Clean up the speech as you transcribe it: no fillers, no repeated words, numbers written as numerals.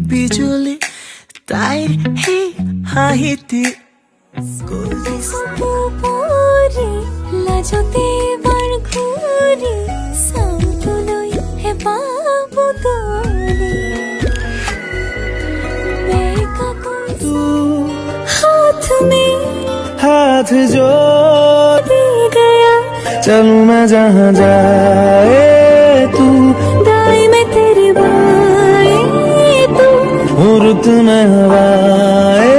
বিজুলি তাইৰ সেই হাঁহিটি লাজতে বাৰ ঘূৰি চাউললৈ হেপাহ বুটলি हाथ जोड़ दे गया चलूं मैं जहाँ जाए तू दाएं में तेरे बाएं तू रुत में हवाए